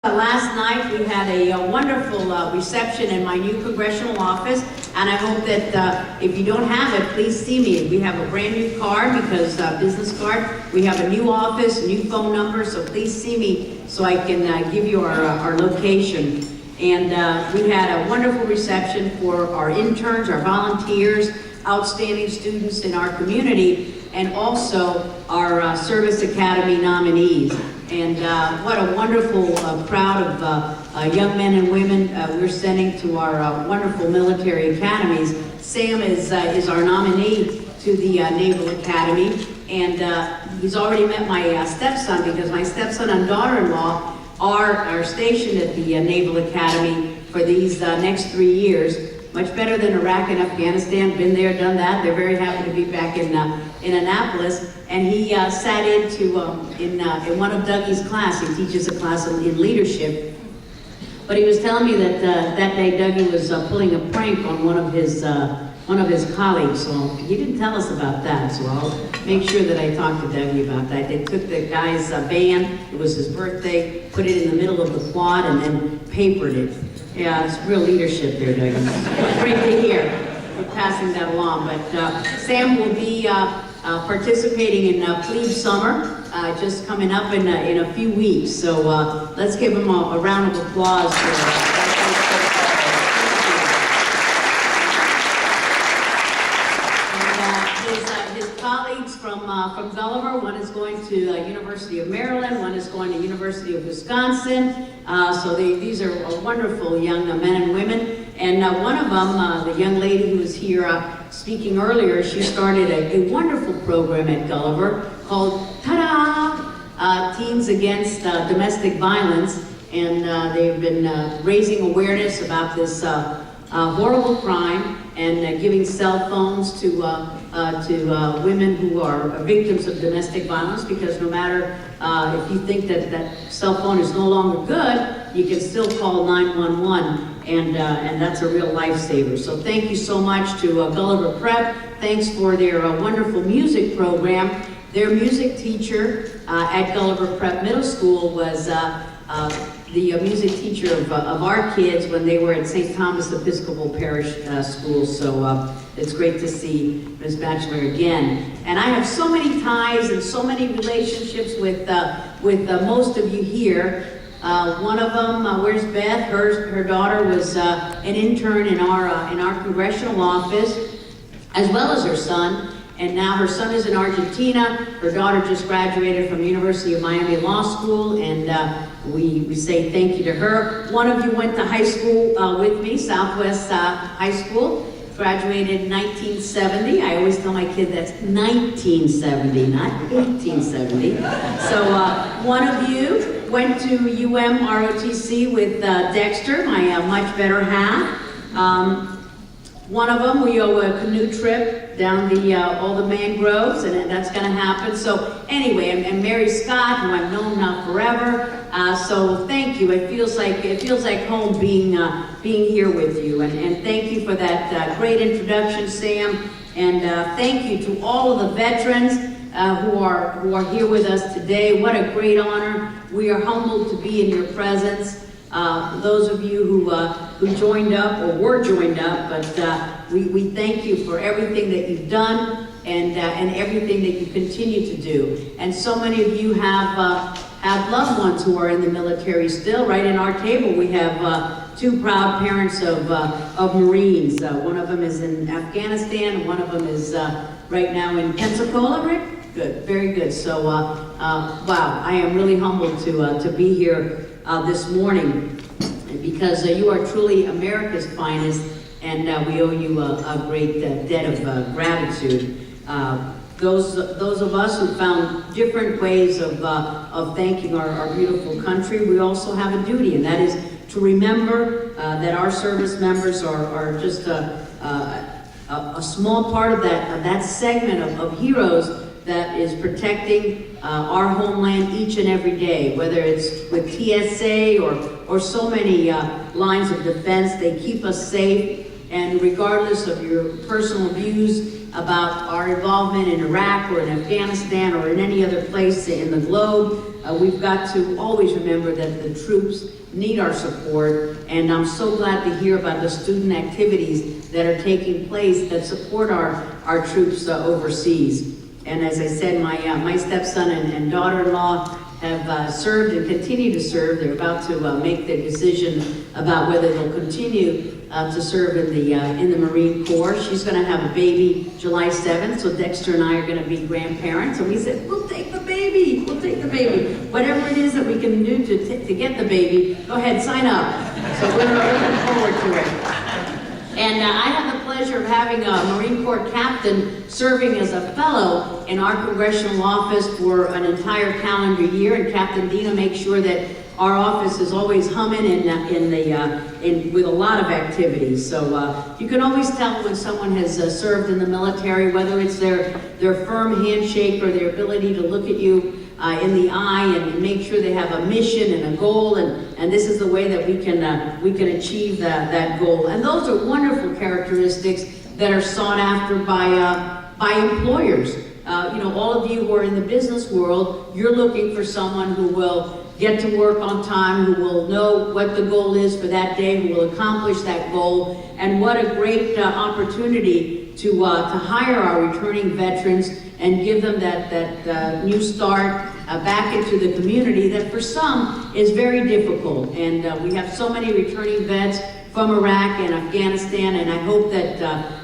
Last night we had a wonderful reception in my new congressional office, and I hope that if you don't have it, please see me. We have a brand new card, because business card. We have a new office, new phone number, so please see me so I can give you our location. And we had a wonderful reception for our interns, our volunteers, outstanding students in our community, and also our Service Academy nominees. And what a wonderful crowd of young men and women we're sending to our wonderful military academies. Sam is our nominee to the Naval Academy, and he's already met my stepson, because my stepson and daughter-in-law are stationed at the Naval Academy for these next 3 years. Much better than Iraq and Afghanistan. Been there, done that. They're very happy to be back in Annapolis. And he sat into in one of Dougie's class. He teaches a class in leadership. But he was telling me that that day Dougie was pulling a prank on one of his colleagues. So he didn't tell us about that. So I'll make sure that I talk to Dougie about that. They took the guy's band. It was his birthday. Put it in the middle of the quad and then papered it. Yeah, it's real leadership there, Dougie. Great to hear. We're passing that along. But Sam will be participating in Plebe Summer, just coming up in a few weeks. So let's give him a round of applause for his colleagues from Gulliver. One is going to University of Maryland, one is going to University of Wisconsin. So these are wonderful young men and women. And one of them, the young lady who was here speaking earlier, she started a wonderful program at Gulliver called Ta-da! Teens Against Domestic Violence. And they've been raising awareness about this horrible crime, and giving cell phones to women who are victims of domestic violence, because no matter if you think that cell phone is no longer good, you can still call 911, and that's a real lifesaver. So thank you so much to Gulliver Prep. Thanks for their wonderful music program. Their music teacher at Gulliver Prep Middle School was the music teacher of our kids when they were at St. Thomas Episcopal Parish School. So it's great to see Ms. Batchelor again. And I have so many ties and so many relationships with most of you here. One of them, where's Beth? Her daughter was an intern in our congressional office, as well as her son. And now her son is in Argentina. Her daughter just graduated from the University of Miami Law School, and we say thank you to her. One of you went to high school with me, Southwest High School, graduated in 1970. I always tell my kid that's 1970, not 1870. So one of you went to ROTC with Dexter, my much better half. One of them, we owe a canoe trip down all the mangroves, and that's going to happen. So anyway, and Mary Scott, who I've known forever. So thank you. It feels like home being here with you. And thank you for that great introduction, Sam. And thank you to all of the veterans who are here with us today. What a great honor. We are humbled to be in your presence. Those of you who joined up or were joined up, but we thank you for everything that you've done and everything that you continue to do. And so many of you have loved ones who are in the military still. Right in our table, we have two proud parents of Marines. One of them is in Afghanistan, and one of them is right now in Pensacola, Rick? Good, very good. So, wow, I am really humbled to be here this morning, because you are truly America's finest, and we owe you a great debt of gratitude. Those of us who found different ways of thanking our beautiful country, we also have a duty, and that is to remember that our service members are just a small part of that segment of heroes that is protecting our homeland each and every day, whether it's with TSA or so many lines of defense. They keep us safe, and regardless of your personal views about our involvement in Iraq or in Afghanistan or in any other place in the globe, we've got to always remember that the troops need our support, and I'm so glad to hear about the student activities that are taking place that support our troops overseas. And as I said, my stepson and daughter-in-law have served and continue to serve. They're about to make their decision about whether they'll continue to serve in the Marine Corps. She's going to have a baby July 7th, so Dexter and I are going to be grandparents. And we said, we'll take the baby, we'll take the baby. Whatever it is that we can do to get the baby, go ahead, sign up. So we're looking forward to it. And I have the pleasure of having a Marine Corps captain serving as a fellow in our congressional office for an entire calendar year. And Captain Dina makes sure that our office is always humming with a lot of activities. So you can always tell when someone has served in the military, whether it's their firm handshake or their ability to look at you in the eye and make sure they have a mission and a goal, and this is the way that we can achieve that goal. And those are wonderful characteristics that are sought after by employers. All of you who are in the business world, you're looking for someone who will get to work on time, who will know what the goal is for that day, who will accomplish that goal. And what a great opportunity to hire our returning veterans and give them that new start back into the community that for some is very difficult. And we have so many returning vets from Iraq and Afghanistan, and I hope that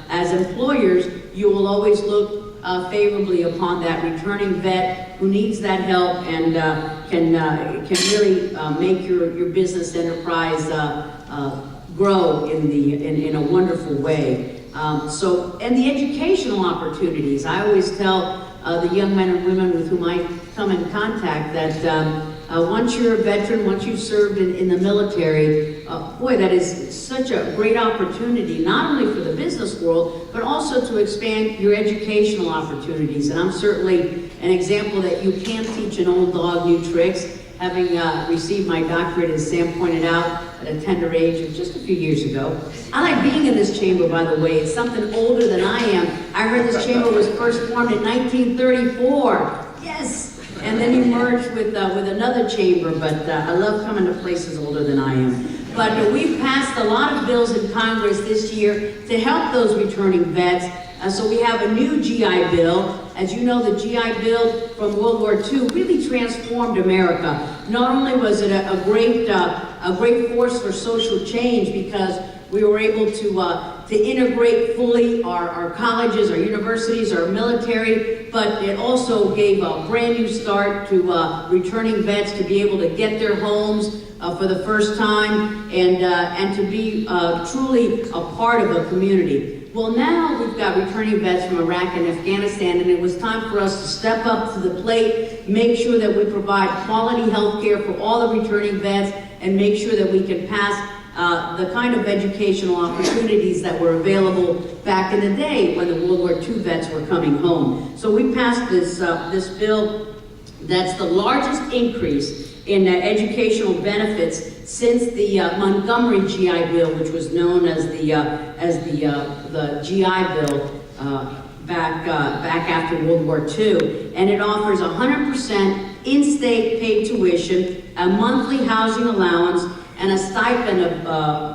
as employers, you will always look favorably upon that returning vet who needs that help and can really make your business enterprise grow in a wonderful way. And the educational opportunities. I always tell the young men and women with whom I come in contact that once you're a veteran, once you've served in the military, boy, that is such a great opportunity, not only for the business world, but also to expand your educational opportunities. And I'm certainly an example that you can teach an old dog new tricks. Having received my doctorate, as Sam pointed out, at a tender age of just a few years ago. I like being in this chamber, by the way. It's something older than I am. I heard this chamber was first formed in 1934. Yes! And then you merged with another chamber, but I love coming to places older than I am. But we've passed a lot of bills in Congress this year to help those returning vets. So we have a new GI Bill. As you know, the GI Bill from World War II really transformed America. Not only was it a great force for social change because we were able to integrate fully our colleges, our universities, our military, but it also gave a brand new start to returning vets to be able to get their homes for the first time and to be truly a part of a community. Well, now we've got returning vets from Iraq and Afghanistan, and it was time for us to step up to the plate, make sure that we provide quality health care for all the returning vets, and make sure that we can pass the kind of educational opportunities that were available back in the day when the World War II vets were coming home. So we passed this bill that's the largest increase in educational benefits since the Montgomery GI Bill, which was known as the GI Bill back after World War II, and it offers 100% in-state paid tuition, a monthly housing allowance, and a stipend of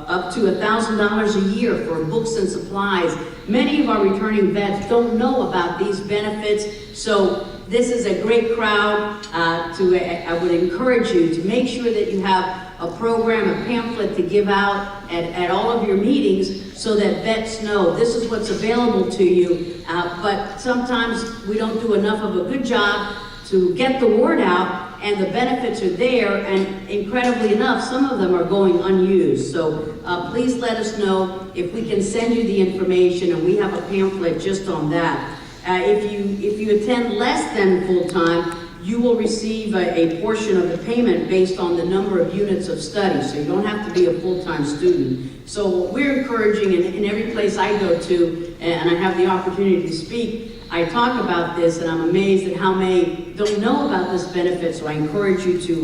up to $1,000 a year for books and supplies. Many of our returning vets don't know about these benefits, so this is a great crowd. I would encourage you to make sure that you have a program, a pamphlet to give out at all of your meetings so that vets know this is what's available to you. But sometimes we don't do enough of a good job to get the word out, and the benefits are there, and incredibly enough, some of them are going unused. So please let us know if we can send you the information, and we have a pamphlet just on that. If you attend less than full-time, you will receive a portion of the payment based on the number of units of study, so you don't have to be a full-time student. So what we're encouraging in every place I go to, and I have the opportunity to speak, I talk about this, and I'm amazed at how many don't know about this benefit, so I encourage you to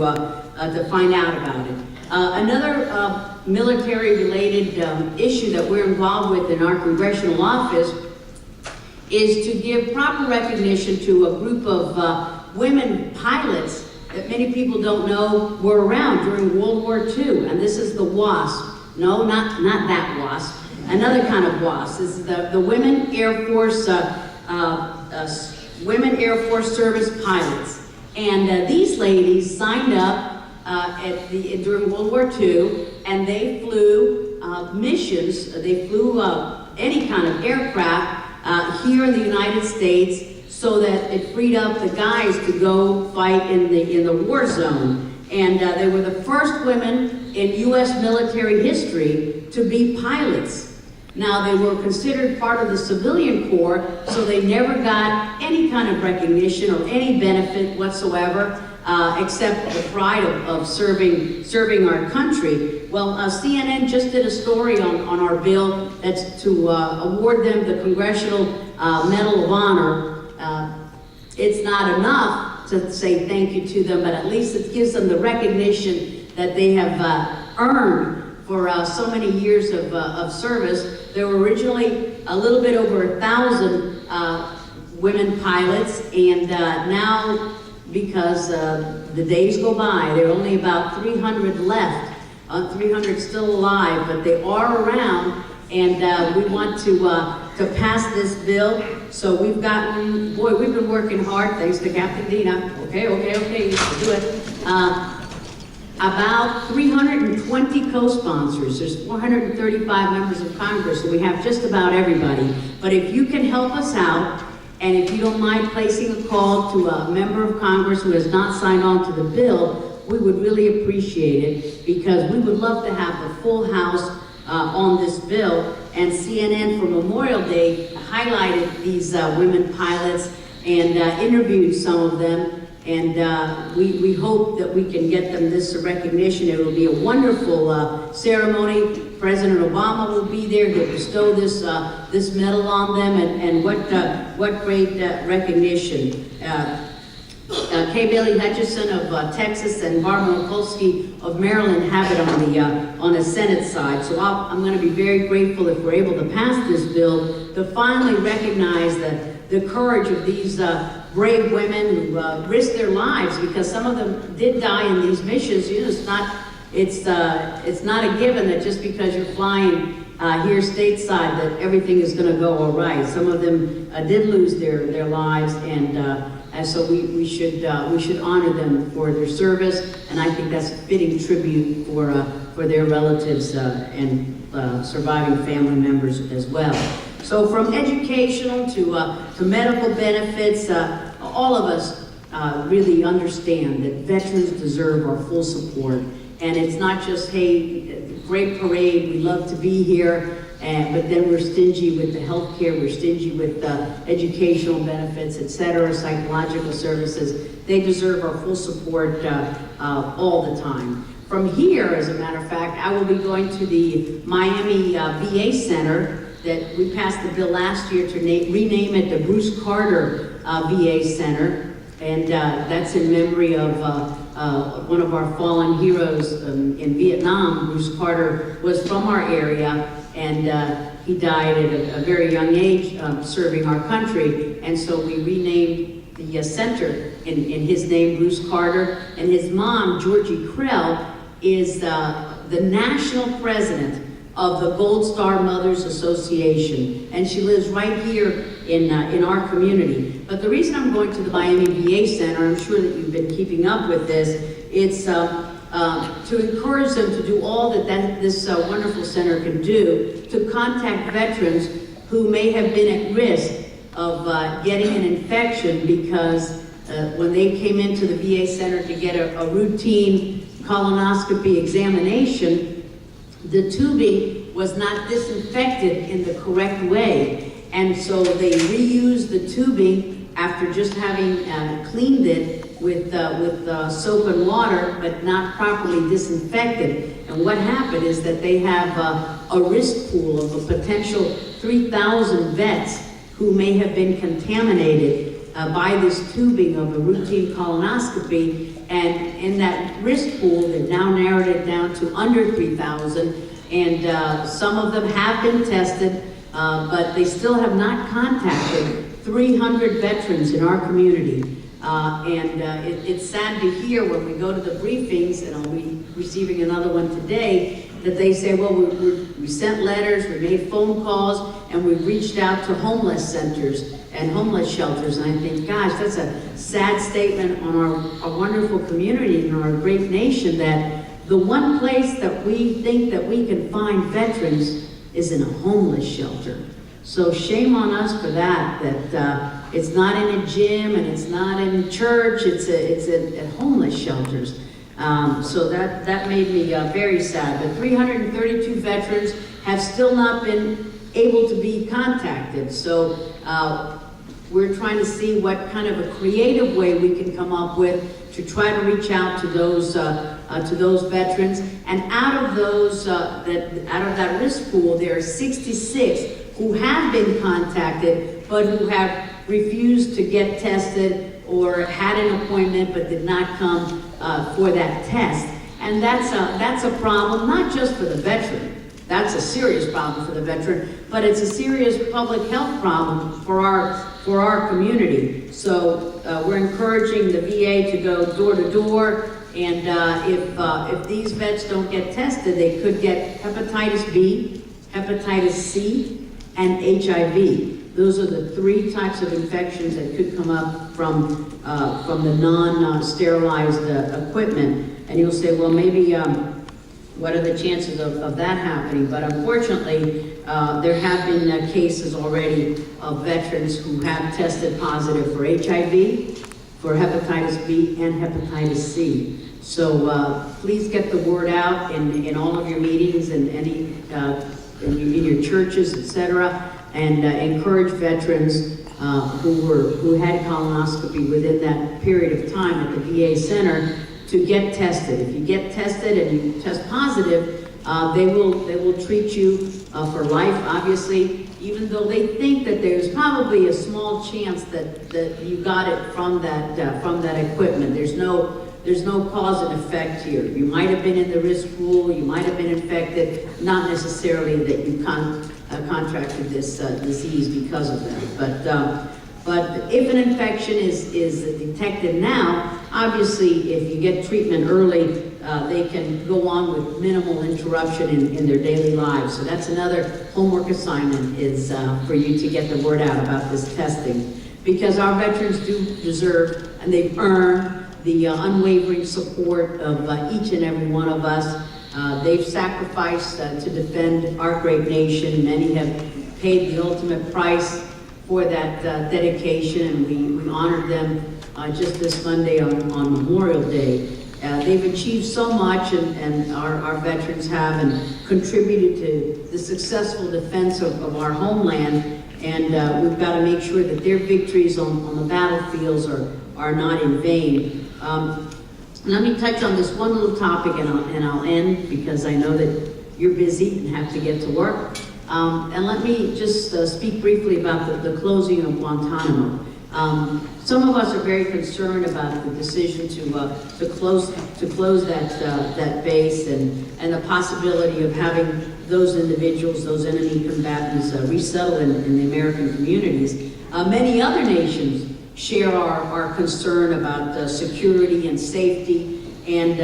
find out about it. Another military-related issue that we're involved with in our congressional office is to give proper recognition to a group of women pilots that many people don't know were around during World War II, and this is the WASP. No, not that WASP, another kind of WASP. This is the Women Air Force, Women Air Force Service pilots. And these ladies signed up during World War II, and they flew missions. They flew any kind of aircraft here in the United States, so that it freed up the guys to go fight in the war zone. And they were the first women in U.S. military history to be pilots. Now, they were considered part of the civilian corps, so they never got any kind of recognition or any benefit whatsoever, except the pride of serving our country. Well, CNN just did a story on our bill that's to award them the Congressional Medal of Honor. It's not enough to say thank you to them, but at least it gives them the recognition that they have earned for so many years of service. There were originally a little bit over 1,000 women pilots, and now, because the days go by, there are only about 300 left. 300 still alive, but they are around, and we want to pass this bill. So we've gotten, boy, we've been working hard, thanks to Captain Dina. Okay, you can do it. About 320 co-sponsors. There's 435 members of Congress, so we have just about everybody. But if you can help us out, and if you don't mind placing a call to a member of Congress who has not signed on to the bill, we would really appreciate it, because we would love to have the full House on this bill. And CNN for Memorial Day highlighted these women pilots and interviewed some of them. And we hope that we can get them this recognition. It will be a wonderful ceremony. President Obama will be there. He'll bestow this medal on them, and what great recognition. Kay Bailey Hutchison of Texas and Barbara Mikulski of Maryland have it on the Senate side. So I'm going to be very grateful if we're able to pass this bill to finally recognize the courage of these brave women who risked their lives, because some of them did die in these missions. You know, it's not a given that just because you're flying here stateside that everything is going to go all right. Some of them did lose their lives, and so we should honor them for their service, and I think that's a fitting tribute for their relatives and surviving family members as well. So from educational to medical benefits, all of us really understand that veterans deserve our full support. And it's not just, hey, great parade, we love to be here, but then we're stingy with the health care, we're stingy with educational benefits, etc., psychological services. They deserve our full support all the time. From here, as a matter of fact, I will be going to the Miami VA Center that we passed the bill last year to rename it the Bruce Carter VA Center. And that's in memory of one of our fallen heroes in Vietnam. Bruce Carter was from our area, and he died at a very young age serving our country. And so we renamed the center in his name, Bruce Carter. And his mom, Georgie Krell, is the national president of the Gold Star Mothers Association, and she lives right here in our community. But the reason I'm going to the Miami VA Center, I'm sure that you've been keeping up with this, it's to encourage them to do all that this wonderful center can do to contact veterans who may have been at risk of getting an infection, because when they came into the VA Center to get a routine colonoscopy examination, the tubing was not disinfected in the correct way. And so they reused the tubing after just having cleaned it with soap and water, but not properly disinfected. And what happened is that they have a risk pool of a potential 3,000 vets who may have been contaminated by this tubing of a routine colonoscopy. And in that risk pool, they've now narrowed it down to under 3,000. And some of them have been tested, but they still have not contacted 300 veterans in our community It's sad to hear when we go to the briefings, and I'll be receiving another one today, that they say, well, we sent letters, we made phone calls, and we reached out to homeless centers and homeless shelters. And I think, gosh, that's a sad statement on our wonderful community and our great nation, that the one place that we think that we can find veterans is in a homeless shelter. So shame on us for that, it's not in a gym and it's not in church, it's at homeless shelters. So that made me very sad. But 332 veterans have still not been able to be contacted. So we're trying to see what kind of a creative way we can come up with to try to reach out to those veterans. And out of those, out of that risk pool, there are 66 who have been contacted, but who have refused to get tested or had an appointment but did not come for that test. And that's a problem, not just for the veteran. That's a serious problem for the veteran, but it's a serious public health problem for our community. So we're encouraging the VA to go door to door, and if these vets don't get tested, they could get hepatitis B, hepatitis C, and HIV. Those are the 3 types of infections that could come up from the non-sterilized equipment. And you'll say, well, maybe what are the chances of that happening? But unfortunately, there have been cases already of veterans who have tested positive for HIV, for hepatitis B, and hepatitis C. So please get the word out in all of your meetings and in your churches, etc., and encourage veterans who had colonoscopy within that period of time at the VA center to get tested. If you get tested and you test positive, they will treat you for life, obviously, even though they think that there's probably a small chance that you got it from that equipment. There's no cause and effect here. You might have been in the risk pool, you might have been infected, not necessarily that you contracted this disease because of that. But if an infection is detected now, obviously if you get treatment early, they can go on with minimal interruption in their daily lives. So that's another homework assignment, is for you to get the word out about this testing. Because our veterans do deserve, and they've earned, the unwavering support of each and every one of us. They've sacrificed to defend our great nation. Many have paid the ultimate price for that dedication, and we honored them just this Monday on Memorial Day. They've achieved so much, and our veterans have, and contributed to the successful defense of our homeland, and we've got to make sure that their victories on the battlefields are not in vain. Let me touch on this one little topic, and I'll end, because I know that you're busy and have to get to work. And let me just speak briefly about the closing of Guantanamo. Some of us are very concerned about the decision to close that base, and the possibility of having those individuals, those enemy combatants, resettle in the American communities. Many other nations share our concern about security and safety, and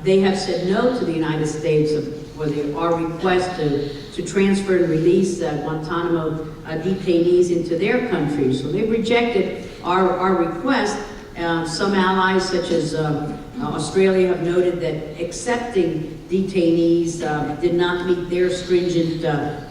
they have said no to the United States for our request to transfer and release Guantanamo detainees into their country. So they've rejected our request. Some allies, such as Australia, have noted that accepting detainees did not meet their stringent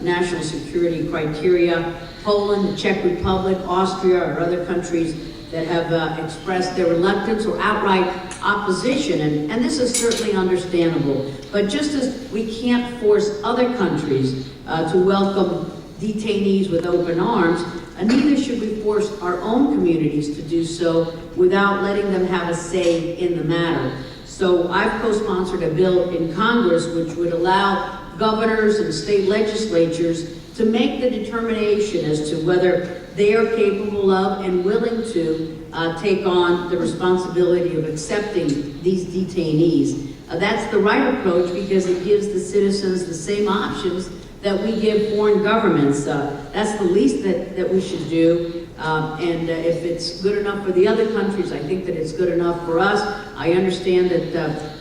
national security criteria. Poland, the Czech Republic, Austria, or other countries that have expressed their reluctance or outright opposition, and this is certainly understandable. But just as we can't force other countries to welcome detainees with open arms, neither should we force our own communities to do so without letting them have a say in the matter. So I've co-sponsored a bill in Congress which would allow governors and state legislatures to make the determination as to whether they are capable of and willing to take on the responsibility of accepting these detainees. That's the right approach, because it gives the citizens the same options that we give foreign governments. That's the least that we should do. And if it's good enough for the other countries, I think that it's good enough for us. I understand that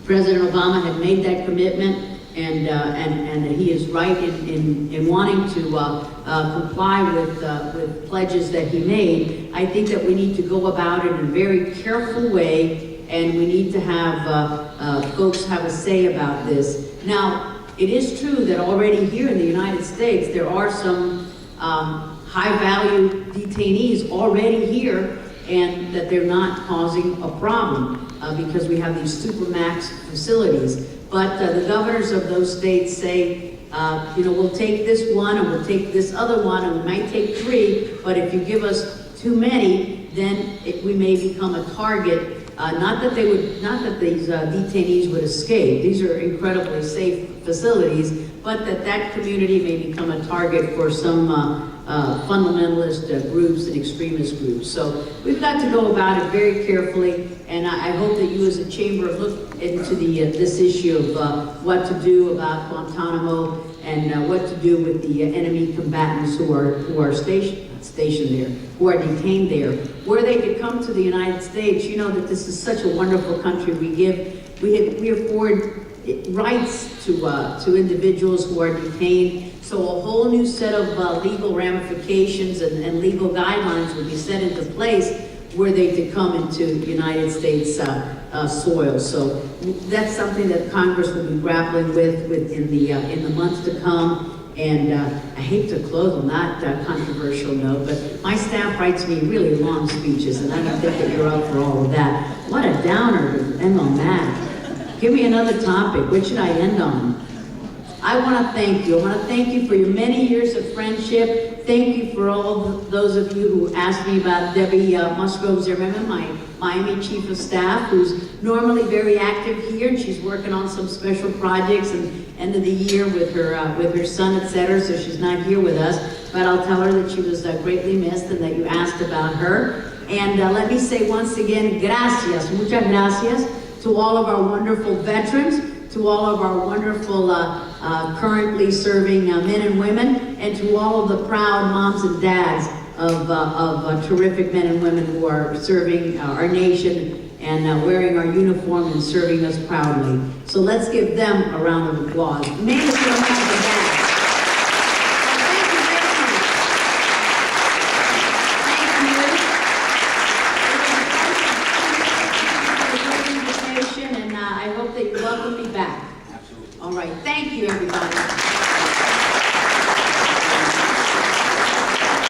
President Obama had made that commitment, and he is right in wanting to comply with pledges that he made. I think that we need to go about it in a very careful way, and we need to have folks have a say about this. Now, it is true that already here in the United States, there are some high-value detainees already here, and that they're not causing a problem because we have these supermax facilities. But the governors of those states say, you know, we'll take this one and we'll take this other one, and we might take 3, but if you give us too many, then we may become a target. Not that these detainees would escape. These are incredibly safe facilities, but that community may become a target for some fundamentalist groups and extremist groups. So we've got to go about it very carefully, and I hope that you as a chamber look into this issue of what to do about Guantanamo and what to do with the enemy combatants who are stationed there, who are detained there, where they could come to the United States. You know that this is such a wonderful country. We afford rights to individuals who are detained. So a whole new set of legal ramifications and legal guidelines will be set into place were they to come into United States soil. So that's something that Congress will be grappling with in the months to come. And I hate to close on that controversial note, but my staff writes me really long speeches, and I don't think that you're up for all of that. What a downer to end on that. Give me another topic. What should I end on? I want to thank you. I want to thank you for your many years of friendship. Thank you for all those of you who asked me about Debbie Musgrove Zimmerman, my Miami Chief of Staff, who's normally very active here, and she's working on some special projects and end of the year with her son, etc. So she's not here with us, but I'll tell her that she was greatly missed and that you asked about her. And let me say once again, gracias, muchas gracias to all of our wonderful veterans, to all of our wonderful currently serving men and women, and to all of the proud moms and dads of terrific men and women who are serving our nation and wearing our uniform and serving us proudly. So let's give them a round of applause. Maybe we'll have the